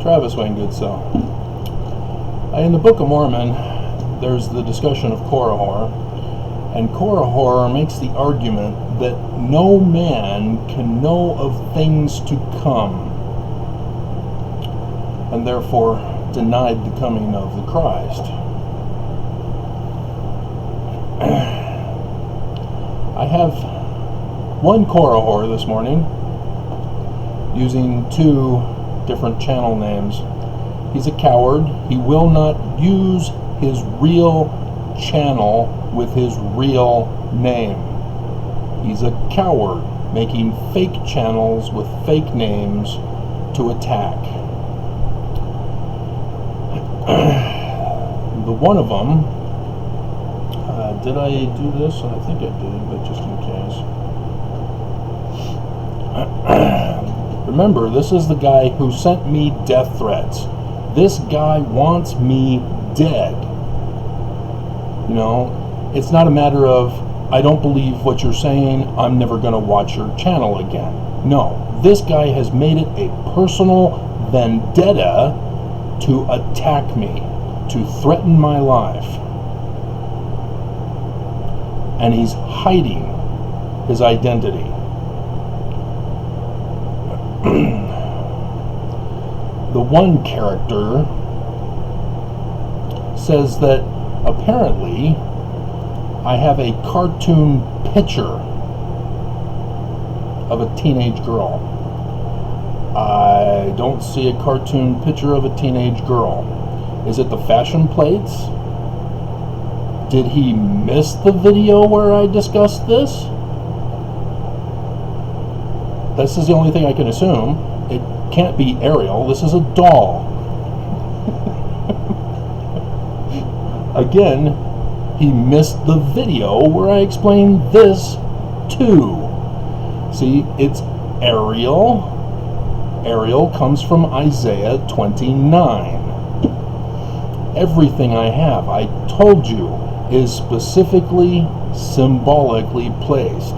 Travis Wayne Goodsoe. In the Book of Mormon, there's the discussion of Korihor, and Korihor makes the argument that no man can know of things to come, and therefore denied the coming of the Christ. I have one Korihor this morning using two different channel names. He's a coward. He will not use his real channel with his real name. He's a coward making fake channels with fake names to attack. The one of them, did I do this? I think I did, but just in case. Remember, this is the guy who sent me death threats. This guy wants me dead. You know, it's not a matter of, I don't believe what you're saying, I'm never going to watch your channel again. No, this guy has made it a personal vendetta to attack me, to threaten my life. And he's hiding his identity. The one character says that apparently I have a cartoon picture of a teenage girl. I don't see a cartoon picture of a teenage girl. Is it the fashion plates? Did he miss the video where I discussed this? This is the only thing I can assume. It can't be Ariel. This is a doll. Again, he missed the video where I explained this too. See, it's Ariel. Ariel comes from Isaiah 29. Everything I have, I told you, is specifically, symbolically placed.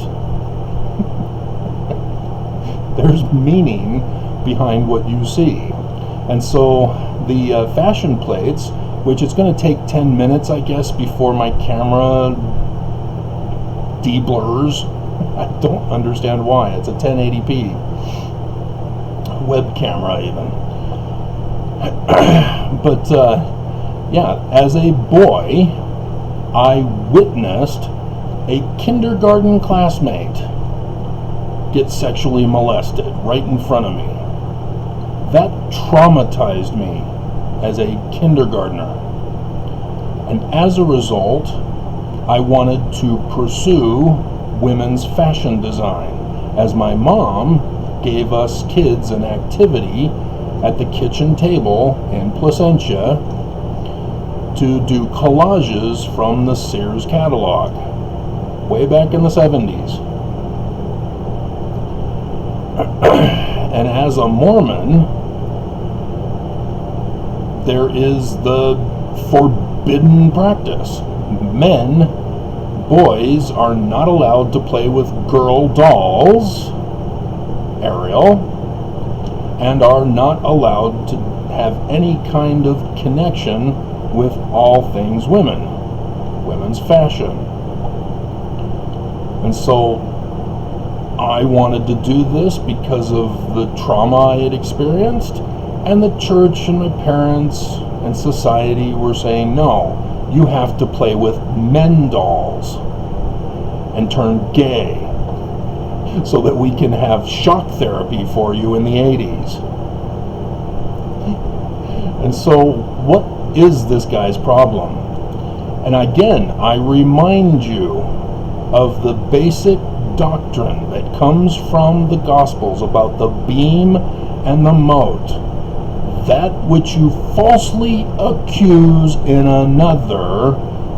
There's meaning behind what you see. And so the fashion plates, which it's going to take 10 minutes, I guess, before my camera de-blurs. I don't understand why. It's a 1080p web camera even. But yeah, as a boy, I witnessed a kindergarten classmate get sexually molested right in front of me. That traumatized me as a kindergartner. And as a result, I wanted to pursue women's fashion design, as my mom gave us kids an activity at the kitchen table in Placentia to do collages from the Sears catalog, way back in the 70s. And as a Mormon, there is the forbidden practice. Men, boys, are not allowed to play with girl dolls, Ariel, and are not allowed to have any kind of connection with all things women, women's fashion. And so I wanted to do this because of the trauma I had experienced, and the church and my parents and society were saying, no, you have to play with men dolls and turn gay so that we can have shock therapy for you in the 80s. And so what is this guy's problem? And again, I remind you of the basic doctrine that comes from the Gospels about the beam and the mote. That which you falsely accuse in another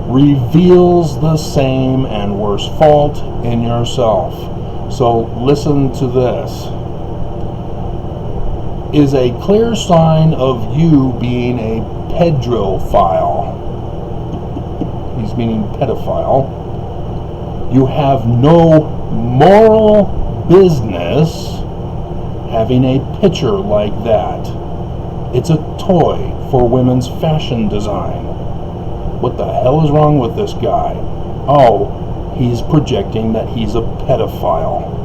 reveals the same and worse fault in yourself. So listen to this. Is a clear sign of you being a pedophile. He's meaning pedophile. You have no moral business having a picture like that. It's a toy for women's fashion design. What the hell is wrong with this guy? Oh, he's projecting that he's a pedophile.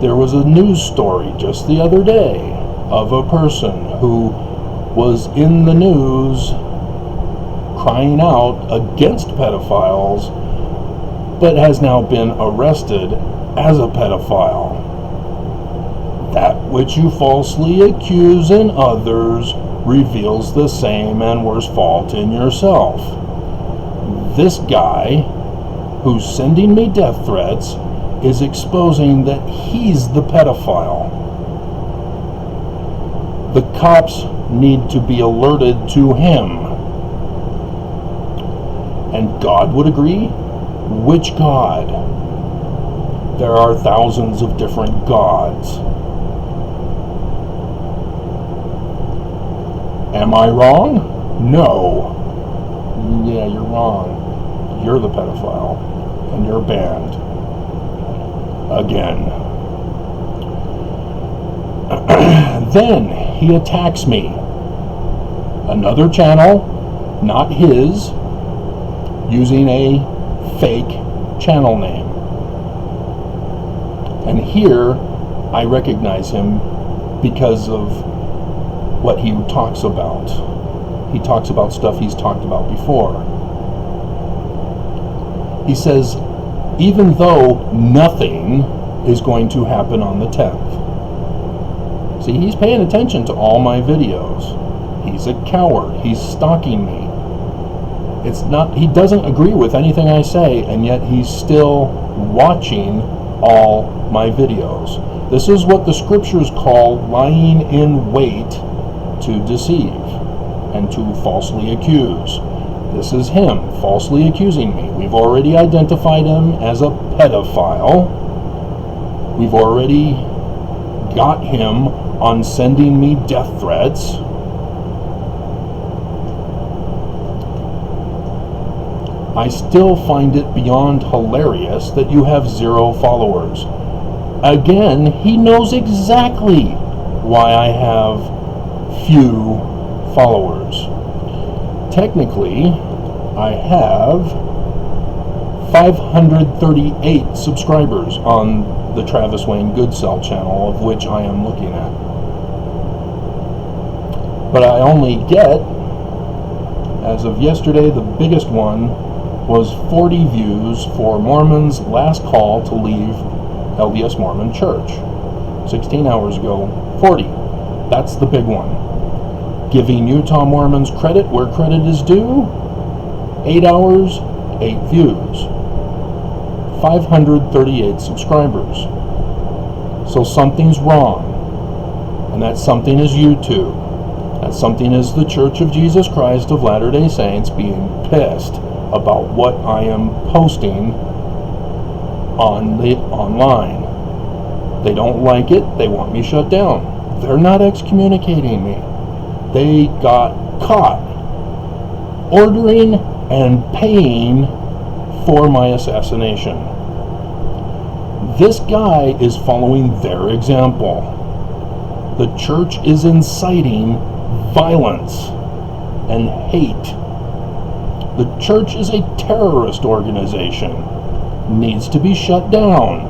There was a news story just the other day of a person who was in the news crying out against pedophiles, but has now been arrested as a pedophile. That which you falsely accuse in others reveals the same and worse fault in yourself. This guy, who's sending me death threats, is exposing that he's the pedophile. The cops need to be alerted to him. And God would agree? Which God? There are thousands of different gods. Am I wrong? No. Yeah, you're wrong. You're the pedophile, and you're banned. Again. Then he attacks me. Another channel, not his, using a fake channel name. And here I recognize him because of what he talks about. He talks about stuff he's talked about before. He says, even though nothing is going to happen on the 10th. See, he's paying attention to all my videos. He's a coward. He's stalking me. It's not, he doesn't agree with anything I say, and yet he's still watching all my videos. This is what the scriptures call lying in wait to deceive and to falsely accuse. This is him falsely accusing me. We've already identified him as a pedophile. We've already got him on sending me death threats. I still find it beyond hilarious that you have 0 followers. Again, he knows exactly why I have few followers. Technically, I have 538 subscribers on the Travis Wayne Goodsell channel, of which I am looking at. But I only get, as of yesterday, the biggest one was 40 views for Mormon's last call to leave LDS Mormon Church. 16 hours ago, 40. That's the big one. Giving Utah Mormons credit where credit is due, 8 hours, 8 views. 538 subscribers. So something's wrong. And that something is YouTube. That something is the Church of Jesus Christ of Latter-day Saints being pissed about what I am posting online. They don't like it. They want me shut down. They're not excommunicating me. They got caught ordering and paying for my assassination. This guy is following their example. The church is inciting violence and hate. The church is a terrorist organization. Needs to be shut down.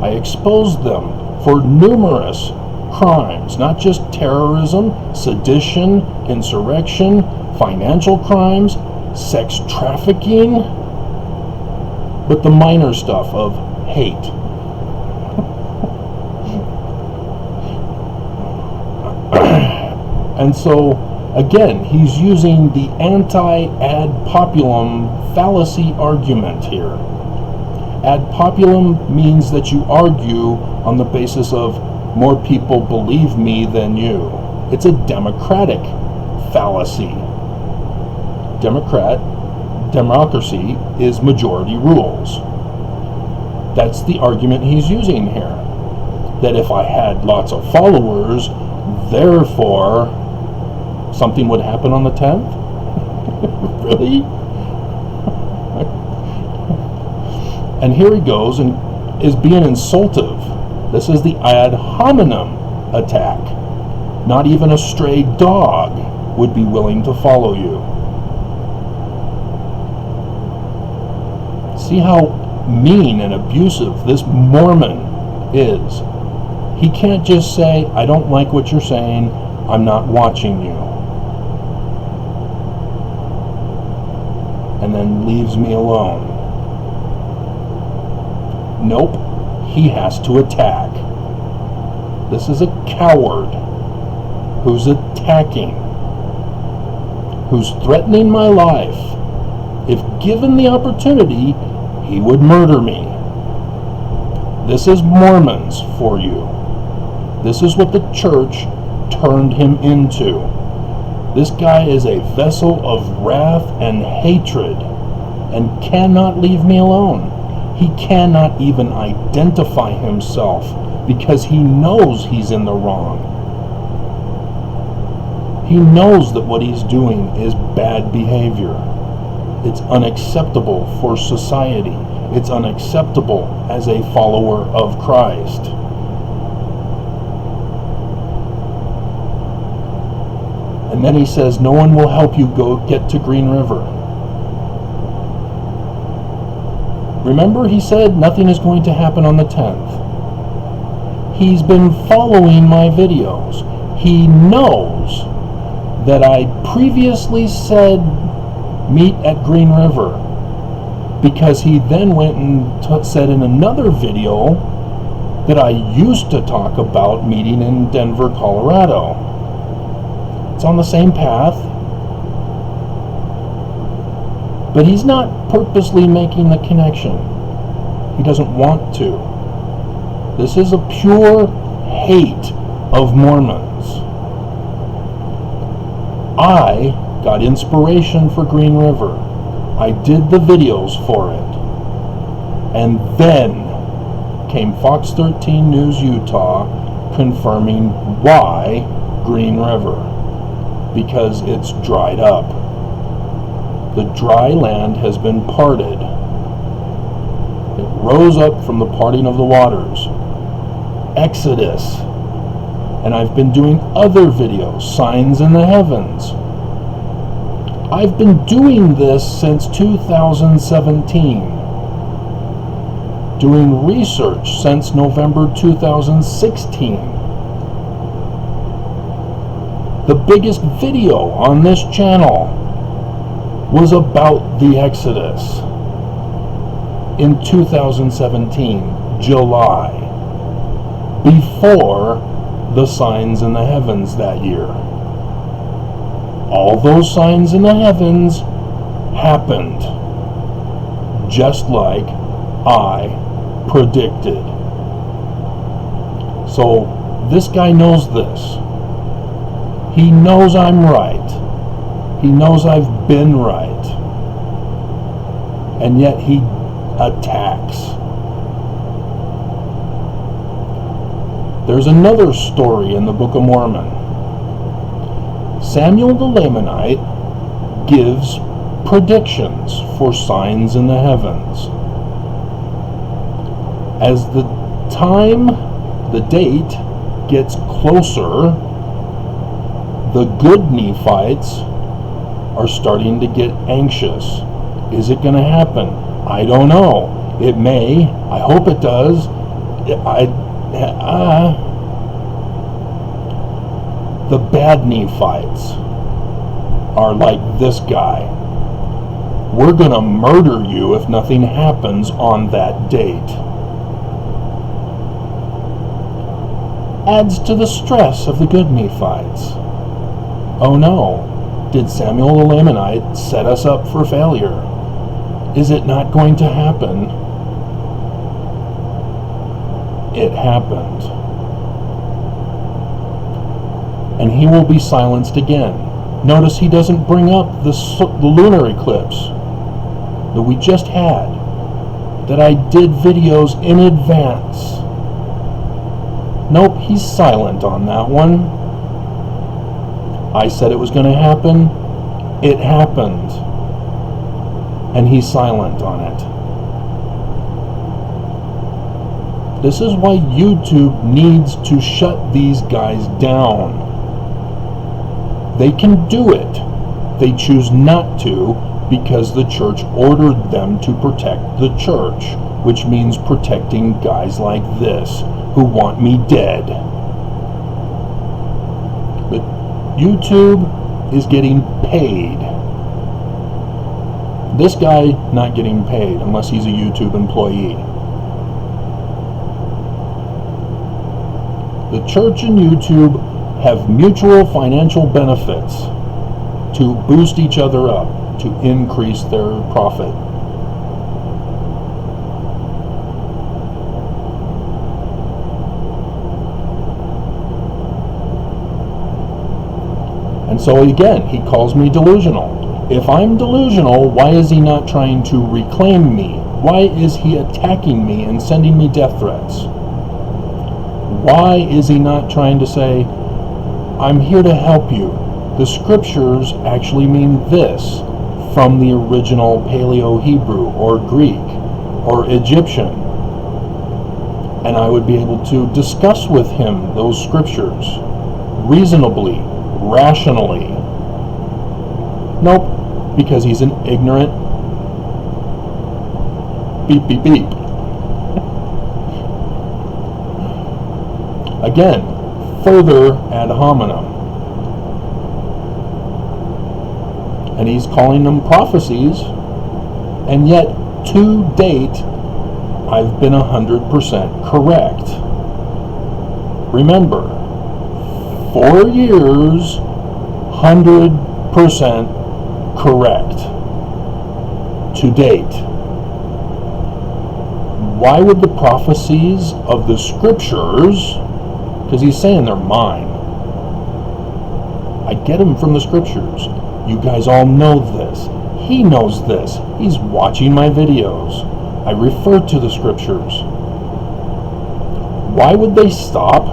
I exposed them for numerous crimes, not just terrorism, sedition, insurrection, financial crimes, sex trafficking, but the minor stuff of hate. And so, again, he's using the anti-ad populum fallacy argument here. Ad populum means that you argue on the basis of more people believe me than you. It's a democratic fallacy. Democracy is majority rules. That's the argument he's using here. That if I had lots of followers, therefore something would happen on the 10th? Really? And here he goes and is being insultive. This is the ad hominem attack. Not even a stray dog would be willing to follow you. See how mean and abusive this Mormon is. He can't just say, I don't like what you're saying, I'm not watching you, and then leaves me alone. Nope, he has to attack. This is a coward who's attacking, who's threatening my life. If given the opportunity, he would murder me. This is Mormons for you. This is what the church turned him into. This guy is a vessel of wrath and hatred and cannot leave me alone. He cannot even identify himself because he knows he's in the wrong. He knows that what he's doing is bad behavior. It's unacceptable for society. It's unacceptable as a follower of Christ. And then he says, no one will help you go get to Green River. Remember, he said nothing is going to happen on the 10th. He's been following my videos. He knows that I previously said meet at Green River, because he then went and said in another video that I used to talk about meeting in Denver, Colorado. It's on the same path, but he's not purposely making the connection. He doesn't want to. This is a pure hate of Mormons. I got inspiration for Green River. I did the videos for it. And then came Fox 13 News Utah confirming why Green River. Because it's dried up. The dry land has been parted. It rose up from the parting of the waters. Exodus. And I've been doing other videos, signs in the heavens. I've been doing this since 2017. Doing research since November 2016. The biggest video on this channel was about the Exodus in 2017, July, before the signs in the heavens that year. All those signs in the heavens happened just like I predicted. So this guy knows this. He knows I'm right. He knows I've been right. And yet he attacks. There's another story in the Book of Mormon. Samuel the Lamanite gives predictions for signs in the heavens. As the time, the date gets closer, the good Nephites are starting to get anxious. Is it going to happen? I don't know. It may. I hope it does. The bad Nephites are like this guy. We're going to murder you if nothing happens on that date. Adds to the stress of the good Nephites. Oh no, did Samuel the Lamanite set us up for failure? Is it not going to happen? It happened. And he will be silenced again. Notice he doesn't bring up the lunar eclipse that we just had, that I did videos in advance. Nope, he's silent on that one. I said it was going to happen. It happened. And he's silent on it. This is why YouTube needs to shut these guys down. They can do it. They choose not to because the church ordered them to protect the church, which means protecting guys like this who want me dead. But YouTube is getting paid. This guy not getting paid unless he's a YouTube employee. The church and YouTube have mutual financial benefits to boost each other up, to increase their profit. And so again, he calls me delusional. If I'm delusional, why is he not trying to reclaim me? Why is he attacking me and sending me death threats? Why is he not trying to say, I'm here to help you. The scriptures actually mean this from the original Paleo-Hebrew or Greek or Egyptian. And I would be able to discuss with him those scriptures reasonably, rationally. Nope, because he's an ignorant beep beep beep. Again, further ad hominem. And he's calling them prophecies, and yet to date I've been 100% correct. Remember, 4 years, 100% correct to date. Why would the prophecies of the scriptures, because he's saying they're mine, I get them from the scriptures. You guys all know this. He knows this. He's watching my videos. I refer to the scriptures. Why would they stop?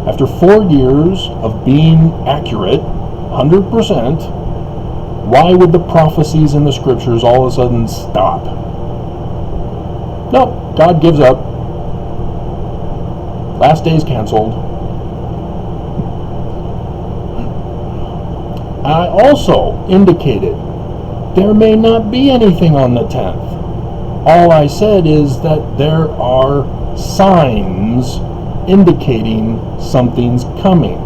After 4 years of being accurate, 100%, why would the prophecies in the scriptures all of a sudden stop? Nope, God gives up. Last day's canceled. I also indicated there may not be anything on the 10th. All I said is that there are signs indicating something's coming.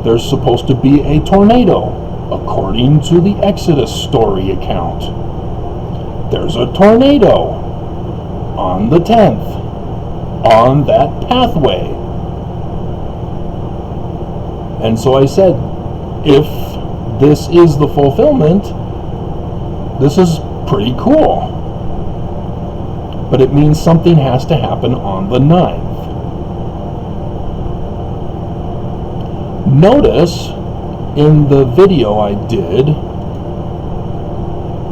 There's supposed to be a tornado, according to the Exodus story account. There's a tornado on the 10th, on that pathway. And so I said, if this is the fulfillment, this is pretty cool. But it means something has to happen on the 9th. Notice in the video I did,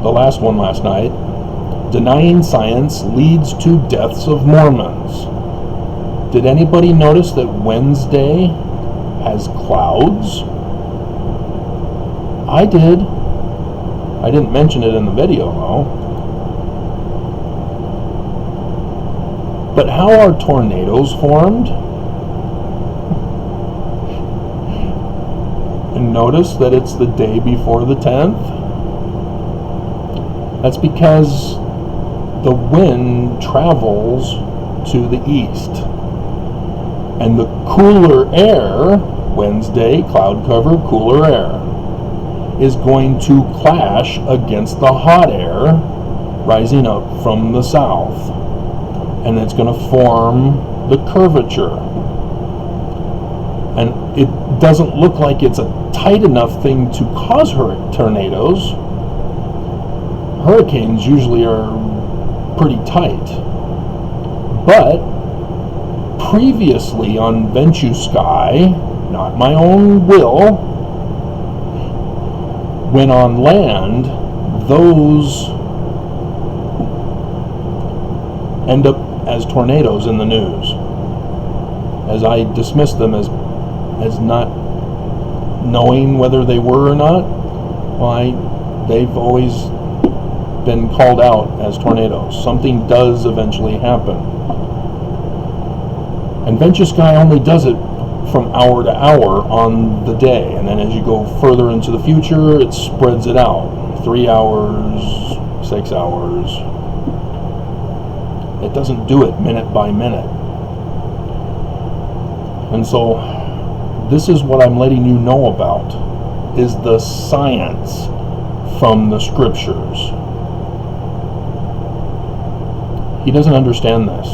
the last one last night, denying science leads to deaths of Mormons. Did anybody notice that Wednesday has clouds? I did. I didn't mention it in the video though. But how are tornadoes formed? And notice that it's the day before the 10th. That's because the wind travels to the east. And the cooler air, Wednesday, cloud cover, cooler air, is going to clash against the hot air rising up from the south. And it's going to form the curvature. And it doesn't look like it's a tight enough thing to cause tornadoes. Hurricanes usually are pretty tight. But previously on Venture Sky, not my own will, when on land, those end up as tornadoes in the news. As I dismiss them as not knowing whether they were or not, why, they've always been called out as tornadoes. Something does eventually happen. And Venture Sky only does it from hour to hour on the day, and then as you go further into the future, it spreads it out. 3 hours, 6 hours. It doesn't do it minute by minute. And so this is what I'm letting you know about, is the science from the scriptures. He doesn't understand this.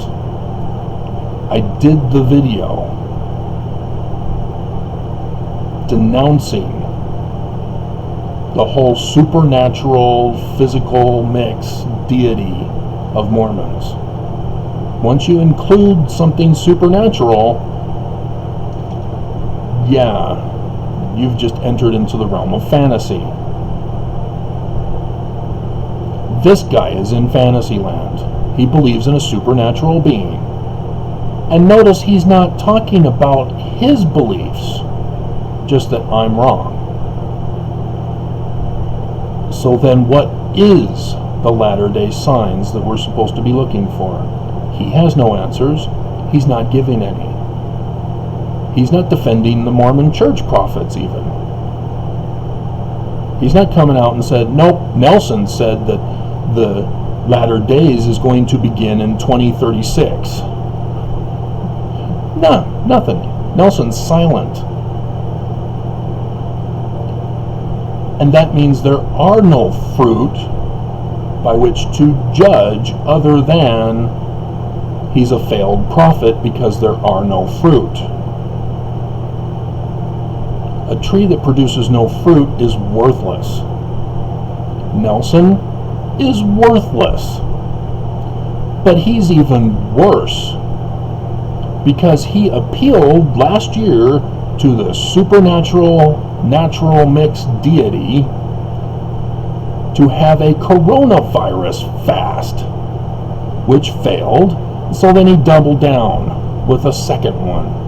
I did the video denouncing the whole supernatural, physical mix deity of Mormons. Once you include something supernatural, yeah, you've just entered into the realm of fantasy. This guy is in fantasy land. He believes in a supernatural being. And notice he's not talking about his beliefs, just that I'm wrong. So then what is the latter-day signs that we're supposed to be looking for? He has no answers. He's not giving any. He's not defending the Mormon church prophets even. He's not coming out and said, nope, Nelson said that the latter days is going to begin in 2036. No, nothing. Nelson's silent. And that means there are no fruit by which to judge other than he's a failed prophet because there are no fruit. A tree that produces no fruit is worthless. Nelson is worthless. But he's even worse, because he appealed last year to the supernatural, natural mixed deity to have a coronavirus fast, which failed, so then he doubled down with a second one.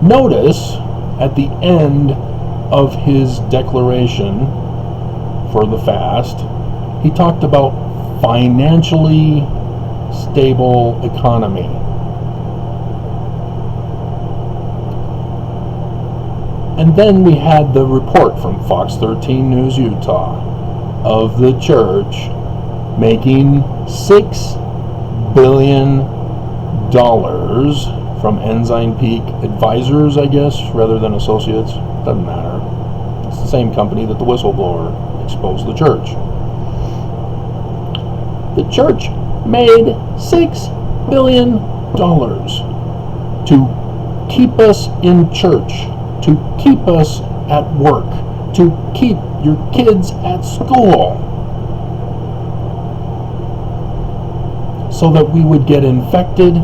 Notice at the end of his declaration for the fast, he talked about financially stable economy. And then we had the report from Fox 13 News Utah of the church making $6 billion from Ensign Peak Advisors, I guess, rather than Associates. Doesn't matter. It's the same company that the whistleblower exposed the church. The church made $6 billion to keep us in church, to keep us at work, to keep your kids at school, so that we would get infected,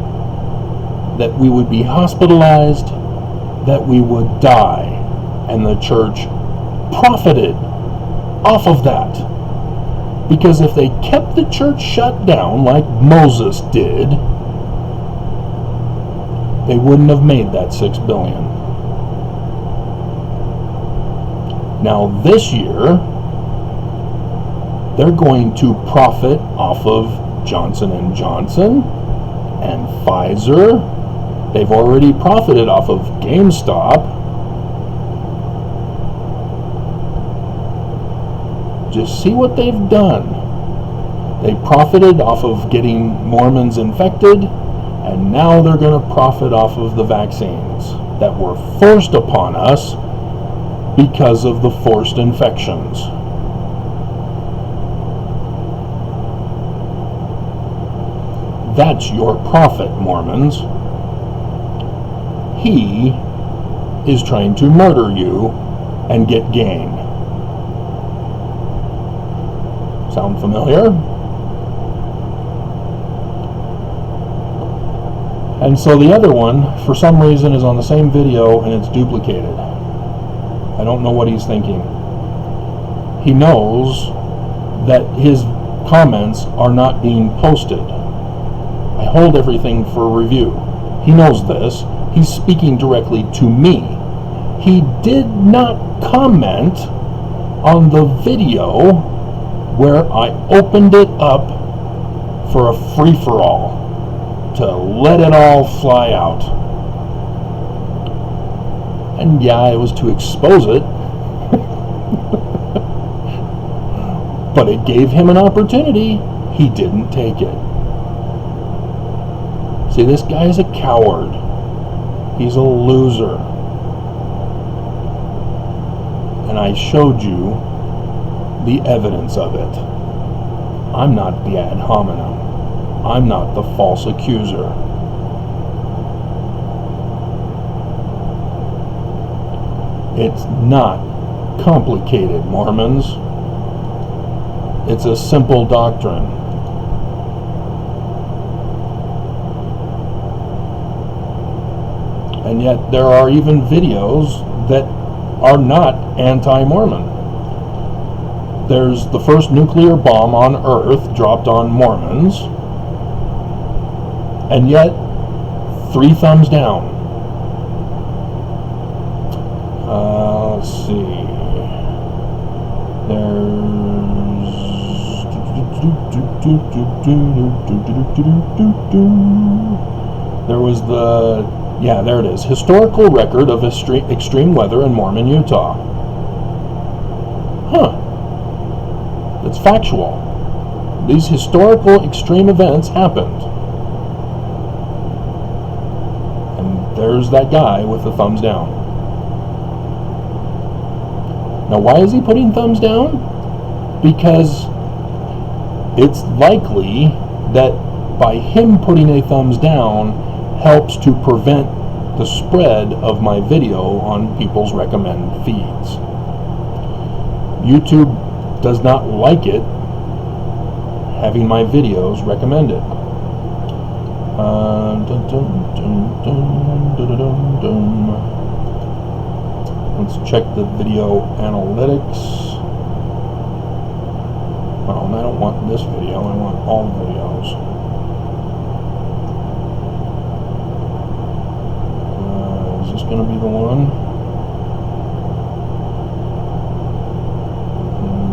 that we would be hospitalized, that we would die. And the church profited off of that. Because if they kept the church shut down like Moses did, they wouldn't have made that $6 billion. Now this year, they're going to profit off of Johnson & Johnson and Pfizer. They've already profited off of GameStop. Just see what they've done. They profited off of getting Mormons infected, and now they're going to profit off of the vaccines that were forced upon us because of the forced infections. That's your prophet, Mormons. He is trying to murder you and get gain. Sound familiar? And so the other one, for some reason, is on the same video and it's duplicated. I don't know what he's thinking. He knows that his comments are not being posted. I hold everything for review. He knows this. He's speaking directly to me. He did not comment on the video where I opened it up for a free-for-all to let it all fly out. And yeah, it was to expose it. But it gave him an opportunity. He didn't take it. See, this guy is a coward. He's a loser. And I showed you the evidence of it. I'm not the ad hominem. I'm not the false accuser. It's not complicated, Mormons. It's a simple doctrine. And yet there are even videos that are not anti-Mormon. There's the first nuclear bomb on Earth dropped on Mormons, and yet 3 thumbs down. Let's see. There was the, yeah, there it is. Historical record of extreme weather in Mormon, Utah. Huh. It's factual. These historical extreme events happened. And there's that guy with the thumbs down. Now, why is he putting thumbs down? Because it's likely that by him putting a thumbs down helps to prevent the spread of my video on people's recommended feeds. YouTube does not like it having my videos recommended. Let's check the video analytics. Oh, and I don't want this video, I want all videos. Is this going to be the one?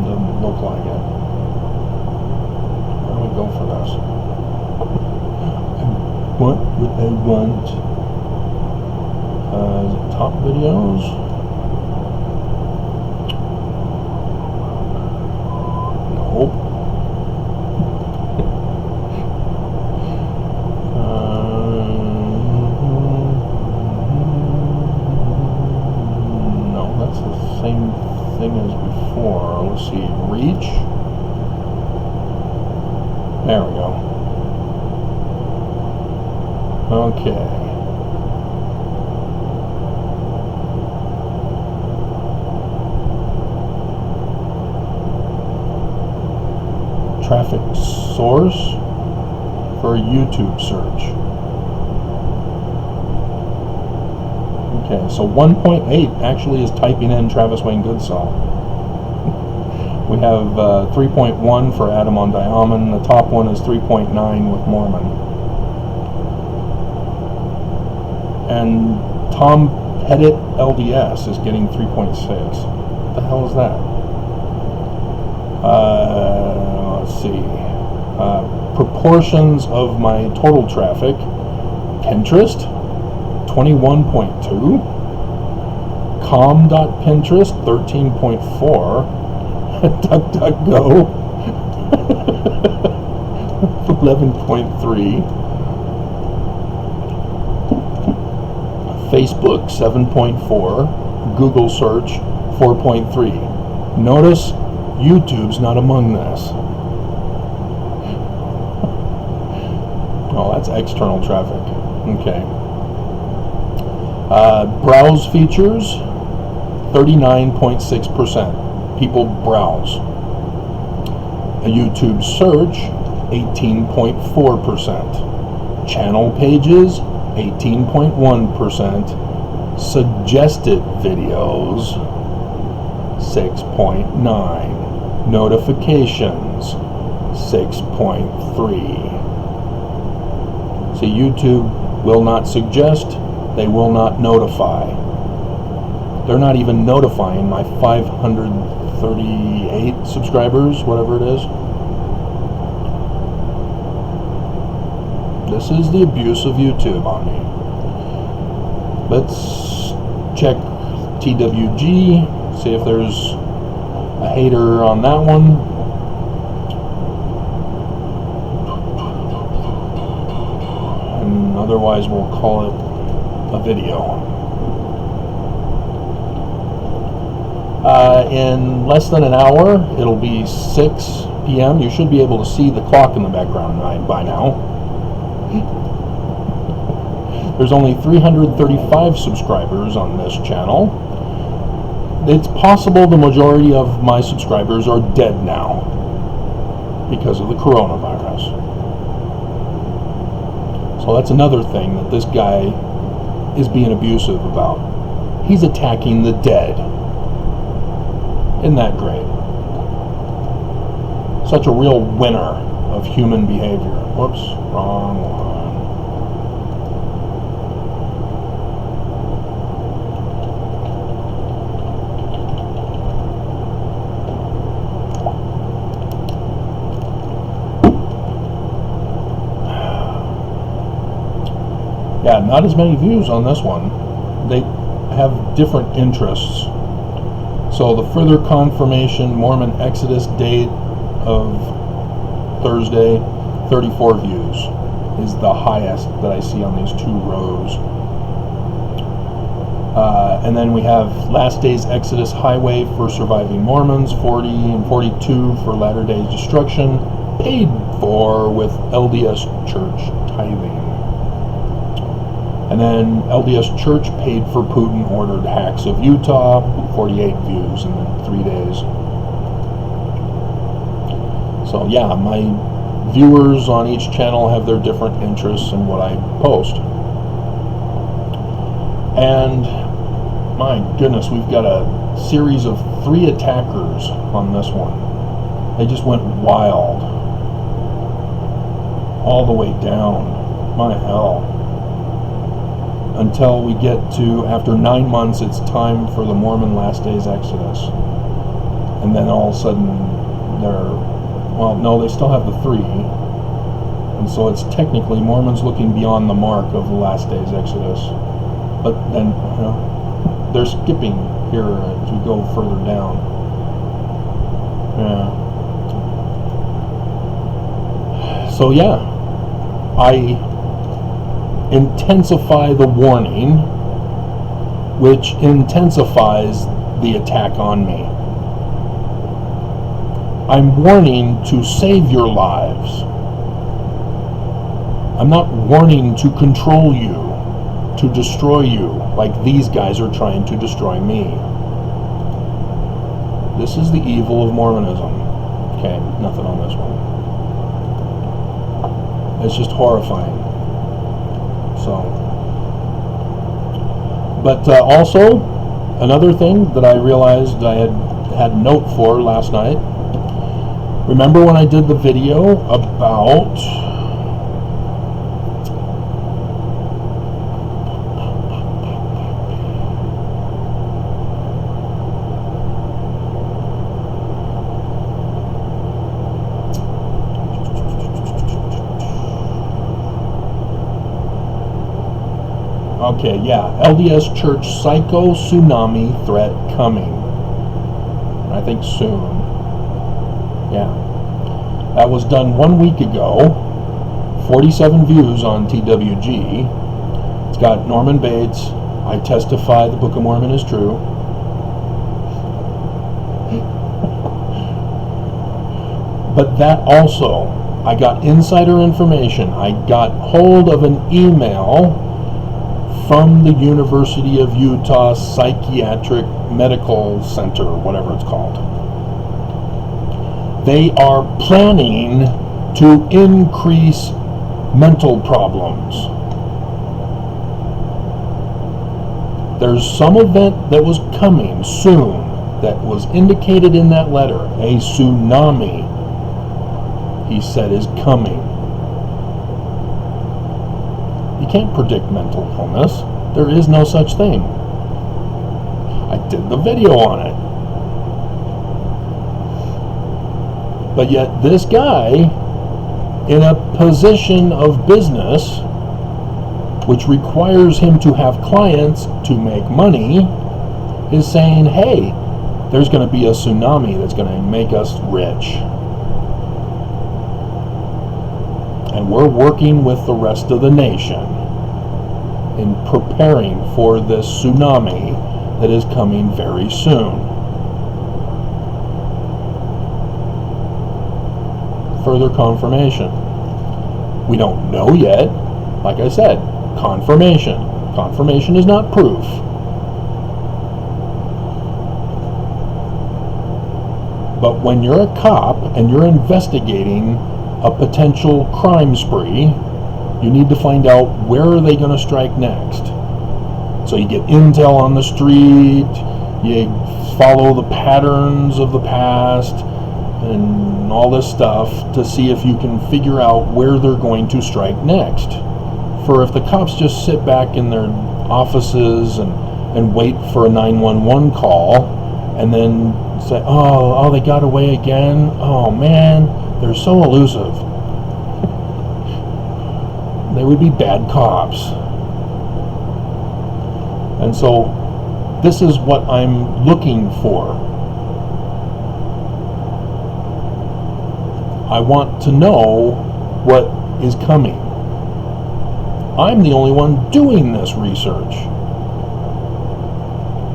Doesn't look like it. Where do we go for this? What would I want? Is it top videos? Nope. No, that's the same thing as before. Let's see, reach. There we go. Okay. Traffic source for a YouTube search. Okay, so 1.8 actually is typing in Travis Wayne Goodsall. We have 3.1 for Adam on Diamond. The top one is 3.9 with Mormon. And Tom Pettit LDS is getting 3.6. What the hell is that? Let's see. Proportions of my total traffic. Pinterest, 21.2. Com.Pinterest, 13.4. DuckDuckGo, 11.3. Facebook, 7.4. Google search, 4.3. Notice YouTube's not among this. Oh, that's external traffic. Okay. Browse features, 39.6%. People browse. A YouTube search, 18.4%. Channel pages, 18.1%. Suggested videos, 6.9. Notifications, 6.3. So YouTube will not suggest, they will not notify. They're not even notifying my 538 subscribers, whatever it is. This is the abuse of YouTube on me. Let's check TWG, see if there's a hater on that one. And otherwise we'll call it a video. In less than an hour, it'll be 6 p.m. You should be able to see the clock in the background by now. There's only 335 subscribers on this channel. It's possible the majority of my subscribers are dead now because of the coronavirus. So that's another thing that this guy is being abusive about. He's attacking the dead. Isn't that great? Such a real winner of human behavior. Whoops, wrong one. Yeah, not as many views on this one. They have different interests. So the further confirmation Mormon Exodus date of Thursday, 34 views is the highest that I see on these 2 rows. And then we have Last Days Exodus Highway for Surviving Mormons, 40 and 42 for Latter Days Destruction, paid for with LDS Church tithing. And then LDS Church paid for Putin-ordered hacks of Utah, 48 views in 3 days. So yeah, my viewers on each channel have their different interests in what I post. And my goodness, we've got a series of 3 attackers on this one. They just went wild. All the way down. My hell. Until we get to, after 9 months, it's time for the Mormon Last Days Exodus. And then all of a sudden, they're, well, no, they still have the 3. And so it's technically Mormons looking beyond the mark of the Last Days Exodus. But then, you know, they're skipping here as we go further down. Yeah. So yeah, I intensify the warning, which intensifies the attack on me. I'm warning to save your lives. I'm not warning to control you, to destroy you, like these guys are trying to destroy me. This is the evil of Mormonism. Okay, nothing on this one. It's just horrifying. So, but also another thing that I realized I had note for last night. Remember when I did the video about okay, yeah, LDS Church psycho tsunami threat coming. I think soon. Yeah. That was done 1 week ago. 47 views on TWG. It's got Norman Bates. I testify the Book of Mormon is true. But that also, I got insider information. I got hold of an email from the University of Utah Psychiatric Medical Center, whatever it's called. They are planning to increase mental problems. There's some event that was coming soon that was indicated in that letter. A tsunami, he said, is coming. You can't predict mental illness. There is no such thing. I did the video on it. But yet this guy, in a position of business which requires him to have clients to make money, is saying, hey, there's going to be a tsunami that's going to make us rich. And we're working with the rest of the nation in preparing for this tsunami that is coming very soon. Further confirmation. We don't know yet. Like I said, confirmation. Confirmation is not proof. But when you're a cop and you're investigating a potential crime spree, you need to find out where are they going to strike next. So you get intel on the street, you follow the patterns of the past, and all this stuff to see if you can figure out where they're going to strike next. For if the cops just sit back in their offices and wait for a 911 call and then say, oh, they got away again? Oh man, they're so elusive. They would be bad cops. And so this is what I'm looking for. I want to know what is coming. I'm the only one doing this research.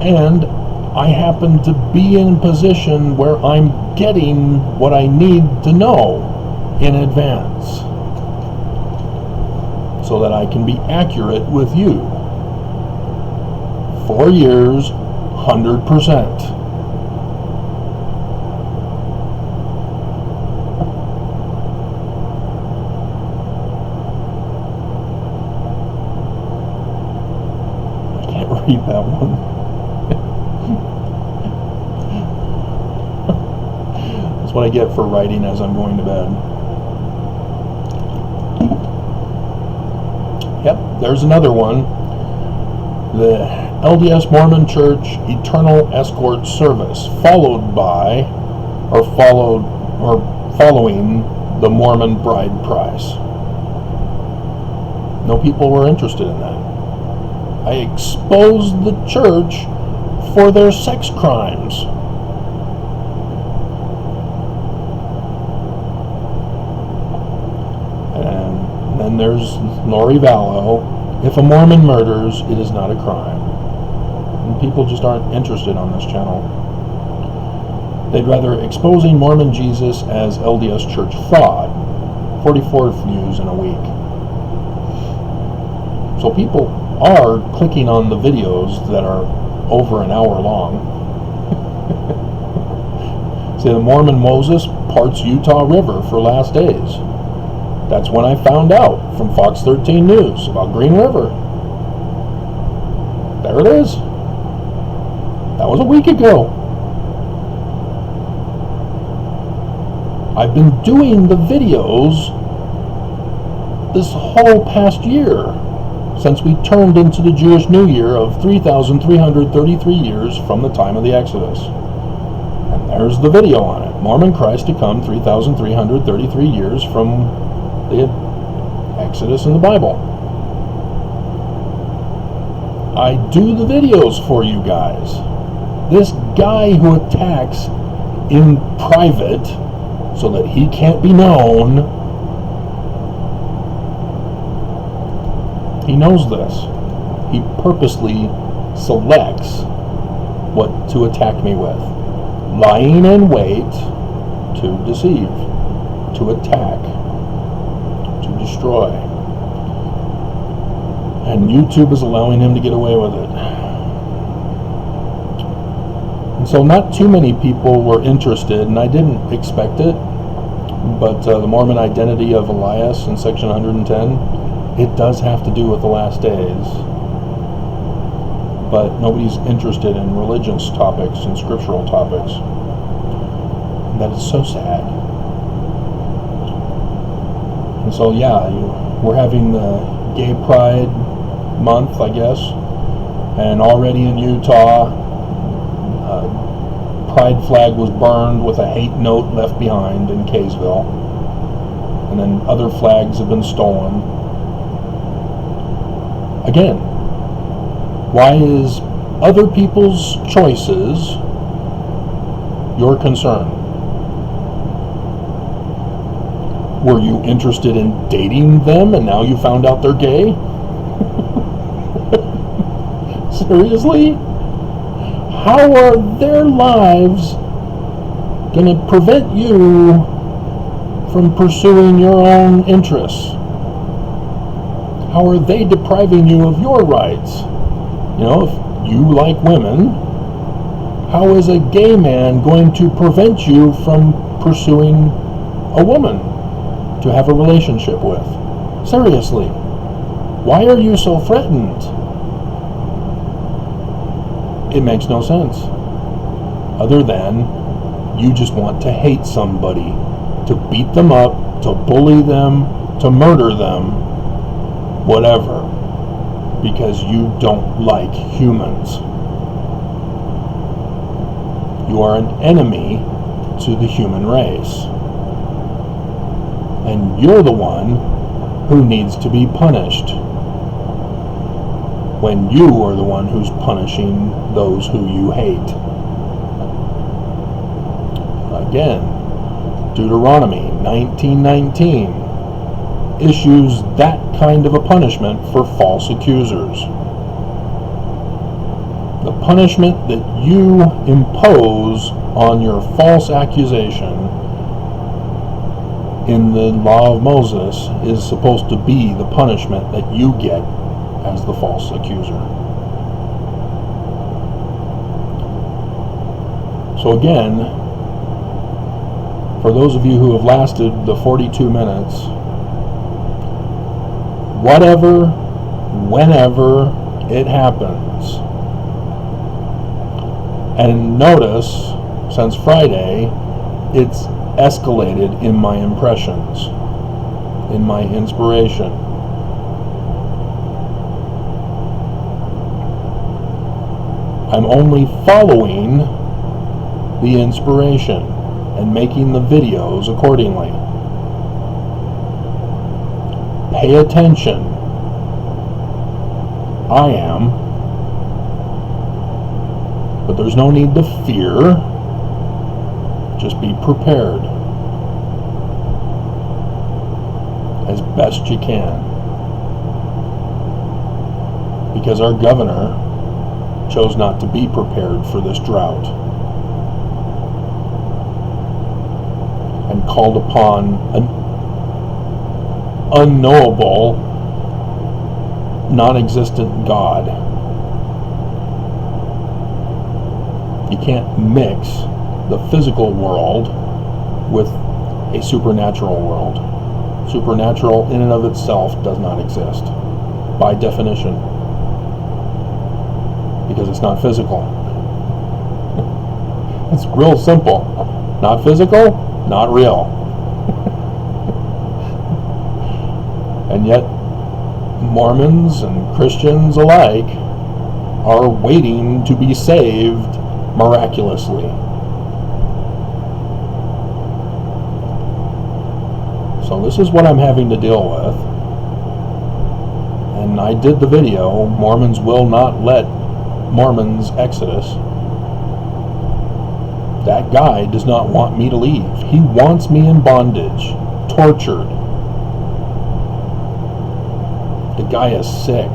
And I happen to be in a position where I'm getting what I need to know in advance so that I can be accurate with you. 4 years, 100%. Read that one. That's what I get for writing as I'm going to bed. Yep, there's another one. The LDS Mormon Church Eternal Escort Service, following the Mormon Bride Price. No people were interested in that. I exposed the church for their sex crimes. And then there's Lori Vallow. If a Mormon murders, it is not a crime. And people just aren't interested on this channel. They'd rather exposing Mormon Jesus as LDS Church thought. 44 views in a week. So people are clicking on the videos that are over an hour long. See, the Mormon Moses parts Utah River for last days. That's when I found out from Fox 13 News about Green River. There it is. That was a week ago. I've been doing the videos this whole past year, since we turned into the Jewish New Year of 3,333 years from the time of the Exodus. And there's the video on it. Mormon Christ to come 3,333 years from the Exodus in the Bible. I do the videos for you guys. This guy who attacks in private so that he can't be known, he knows this. He purposely selects what to attack me with. Lying in wait to deceive, to attack, to destroy. And YouTube is allowing him to get away with it. And so not too many people were interested, and I didn't expect it, but the Mormon identity of Elias in section 110, it does have to do with the last days, but nobody's interested in religious topics and scriptural topics. And that is so sad. And so yeah, we're having the Gay Pride month, I guess, and already in Utah, pride flag was burned with a hate note left behind in Kaysville, and then other flags have been stolen. Again, why is other people's choices your concern? Were you interested in dating them and now you found out they're gay? Seriously? How are their lives going to prevent you from pursuing your own interests? How are they depriving you of your rights? If you like women, how is a gay man going to prevent you from pursuing a woman to have a relationship with? Seriously, why are you so threatened? It makes no sense. Other than you just want to hate somebody, to beat them up, to bully them, to murder them, whatever, because you don't like humans. You are an enemy to the human race. And you're the one who needs to be punished, when you are the one who's punishing those who you hate. Again, Deuteronomy 19:19 issues that kind of a punishment for false accusers. The punishment that you impose on your false accusation in the law of Moses is supposed to be the punishment that you get as the false accuser. So again, for those of you who have lasted the 42 minutes, whatever, whenever it happens, and notice, since Friday, it's escalated in my impressions, in my inspiration. I'm only following the inspiration and making the videos accordingly. Pay attention. I am. But there's no need to fear. Just be prepared as best you can. Because our governor chose not to be prepared for this drought and called upon an unknowable, non-existent God. You can't mix the physical world with a supernatural world. Supernatural in and of itself does not exist, by definition, because it's not physical. It's real simple. Not physical, not real. And yet, Mormons and Christians alike are waiting to be saved miraculously. So this is what I'm having to deal with. And I did the video, Mormons will not let Mormons exodus. That guy does not want me to leave. He wants me in bondage, tortured. The guy is sick,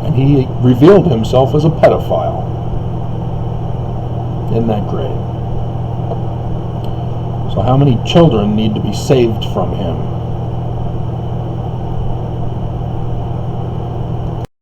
and he revealed himself as a pedophile. Isn't that great? So how many children need to be saved from him?